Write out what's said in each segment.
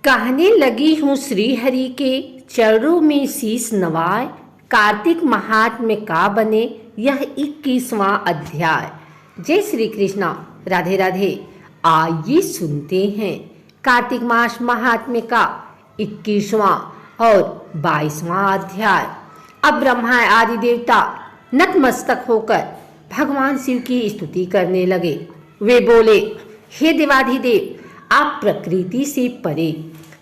कहने लगी हूँ श्री हरि के चरणों में शीश नवाए, कार्तिक महात्म्य का बने यह 21वां अध्याय। जय श्री कृष्णा, राधे राधे। आइए सुनते हैं कार्तिक मास महात्म्य का 21वां और 22वां अध्याय। अब ब्रह्मा आदि देवता नतमस्तक होकर भगवान शिव की स्तुति करने लगे। वे बोले, हे देवाधिदेव, आप प्रकृति से परे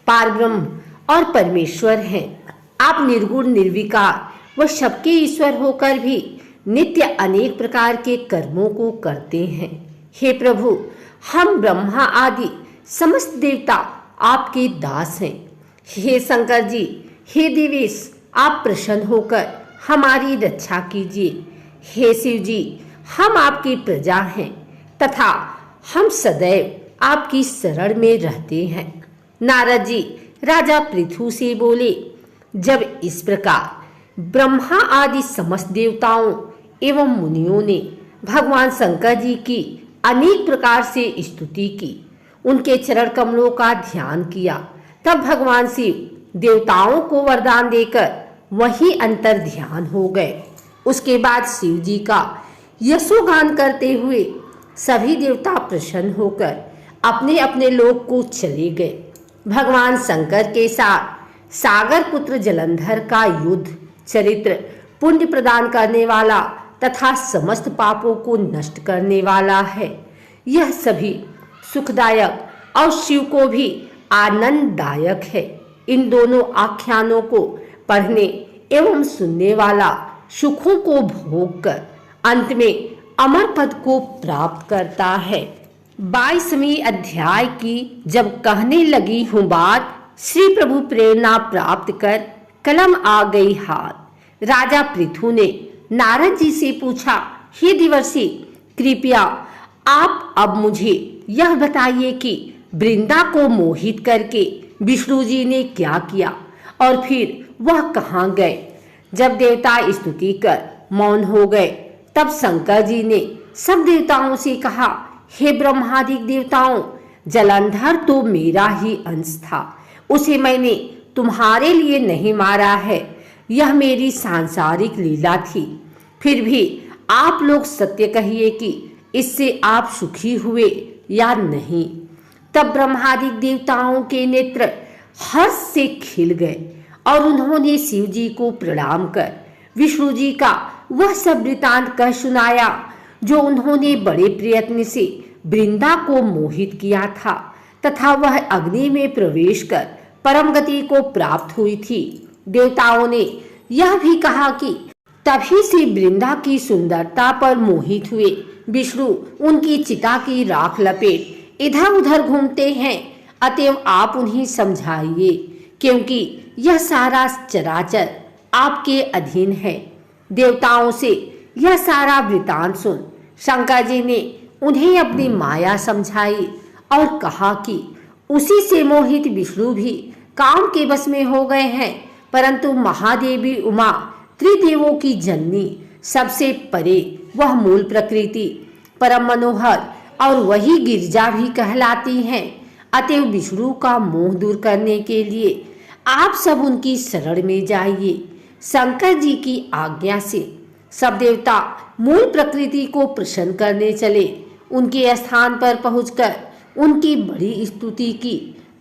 पारब्रह्म और परमेश्वर हैं। आप निर्गुण निर्विकार व सबके ईश्वर होकर भी नित्य अनेक प्रकार के कर्मों को करते हैं। हे प्रभु, हम ब्रह्मा आदि समस्त देवता आपके दास हैं। हे शंकर जी, हे देवेश, आप प्रसन्न होकर हमारी रक्षा कीजिए। हे शिव जी, हम आपकी प्रजा हैं तथा हम सदैव आपकी शरण में रहते हैं। नारद जी राजा पृथु से बोले, जब इस प्रकार ब्रह्मा आदि समस्त देवताओं एवं मुनियों ने भगवान शंकर जी की अनेक प्रकार से स्तुति की, उनके चरण कमलों का ध्यान किया, तब भगवान शिव देवताओं को वरदान देकर वही अंतर ध्यान हो गए। उसके बाद शिव जी का यशोगान करते हुए सभी देवता प्रसन्न होकर अपने अपने लोक को चले गए। भगवान शंकर के साथ सागर पुत्र जलंधर का युद्ध चरित्र पुण्य प्रदान करने वाला तथा समस्त पापों को नष्ट करने वाला है। यह सभी सुखदायक और शिव को भी आनंददायक है। इन दोनों आख्यानों को पढ़ने एवं सुनने वाला सुखों को भोग कर अंत में अमर पद को प्राप्त करता है। 22वें अध्याय की जब कहने लगी हूँ बात, श्री प्रभु प्रेरणा प्राप्त कर कलम आ गई हाथ। राजा पृथु ने नारद जी से पूछा, हे देवर्षि, कृपया आप अब मुझे यह बताइए कि वृंदा को मोहित करके विष्णु जी ने क्या किया और फिर वह कहाँ गए। जब देवता स्तुति कर मौन हो गए, तब शंकर जी ने सब देवताओं से कहा, हे ब्रह्मादि देवताओं, जलंधर तो मेरा ही अंश था। उसे मैंने तुम्हारे लिए नहीं मारा है, यह मेरी सांसारिक लीला थी। फिर भी आप लोग सत्य कहिए कि इससे आप सुखी हुए या नहीं। तब ब्रह्मादि देवताओं के नेत्र हर्ष से खिल गए और उन्होंने शिव जी को प्रणाम कर विष्णु जी का वह सब वृतांत कह सुनाया जो उन्होंने बड़े प्रयत्न से वृंदा को मोहित किया था तथा वह अग्नि में प्रवेश कर परम गति को प्राप्त हुई थी। देवताओं ने यह भी कहा कि तभी से वृंदा की सुंदरता पर मोहित हुए विष्णु उनकी चिता की राख लपेट इधर उधर घूमते हैं। अतएव आप उन्हें समझाइए, क्योंकि यह सारा चराचर आपके अधीन है। देवताओं से यह सारा वृतांत सुन शंकर जी ने उन्हें अपनी माया समझाई और कहा कि उसी से मोहित विष्णु भी काम के बस में हो गए हैं, परंतु महादेवी उमा त्रिदेवों की जननी सबसे परे वह मूल प्रकृति परम मनोहर और वही गिरजा भी कहलाती हैं। अतएव विष्णु का मोह दूर करने के लिए आप सब उनकी शरण में जाइए। शंकर जी की आज्ञा से सब देवता मूल प्रकृति को प्रसन्न करने चले। उनके स्थान पर पहुंचकर उनकी बड़ी स्तुति की।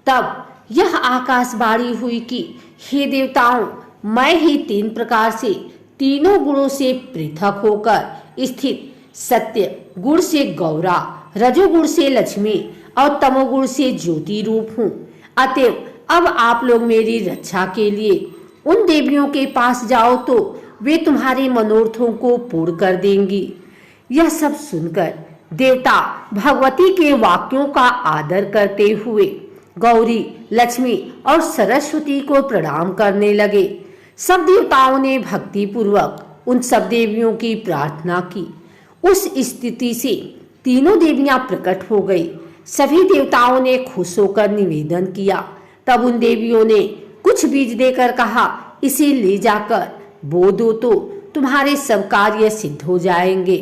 तब यह आकाशवाणी हुई कि हे देवताओं, मैं ही 3 प्रकार से तीनों गुणों से पृथक होकर स्थित सत्य गुण से गौरा, रजोगुण से लक्ष्मी और तमोगुण से ज्योति रूप हूँ। अतएव अब आप लोग मेरी रक्षा के लिए उन देवियों के पास जाओ तो वे तुम्हारे मनोरथों को पूर्ण कर देंगी। यह सब सुनकर देवता भगवती के वाक्यों का आदर करते हुए गौरी, लक्ष्मी और सरस्वती को प्रणाम करने लगे। सब देवताओं ने भक्ति पूर्वक उन सब देवियों की प्रार्थना की। उस स्थिति से तीनों देवियां प्रकट हो गई। सभी देवताओं ने खुश होकर निवेदन किया। तब उन देवियों ने कुछ बीज देकर कहा, इसे ले जाकर बो दो तो तुम्हारे सब कार्य सिद्ध हो जाएंगे।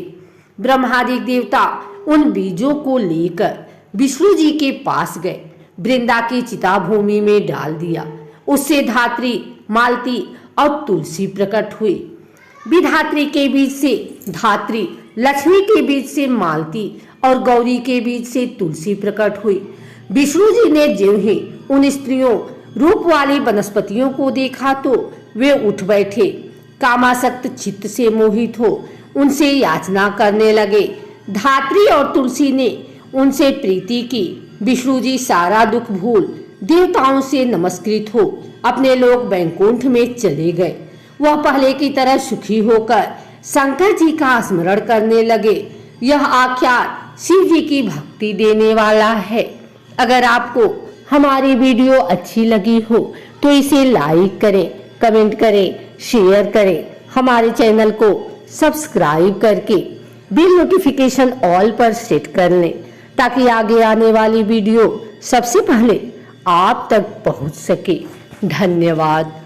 ब्रह्मादि देवता उन बीजों को लेकर विष्णु जी के पास गए। वृंदा की चिता भूमि में डाल दिया। उससे धात्री, मालती और तुलसी प्रकट हुई। विधात्री के बीच से धात्री, लक्ष्मी के बीच से मालती और गौरी के बीच से तुलसी प्रकट हुई। विष्णु जी ने ज्यों ही उन स्त्रियों रूप वाली वनस्पतियों को देखा तो वे उठ बैठे। कामासक्त चित्त से मोहित हो उनसे याचना करने लगे। धात्री और तुलसी ने उनसे प्रीति की। विष्णु जी सारा दुख भूल देवताओं से नमस्कृत हो अपने लोक वैकुंठ में चले गए। वह पहले की तरह सुखी होकर शंकर जी का स्मरण करने लगे। यह आख्यान शिव जी की भक्ति देने वाला है। अगर आपको हमारी वीडियो अच्छी लगी हो तो इसे लाइक करें, कमेंट करें, शेयर करें। हमारे चैनल को सब्सक्राइब करके बिल नोटिफिकेशन ऑल पर सेट कर लें ताकि आगे आने वाली वीडियो सबसे पहले आप तक पहुंच सके। धन्यवाद।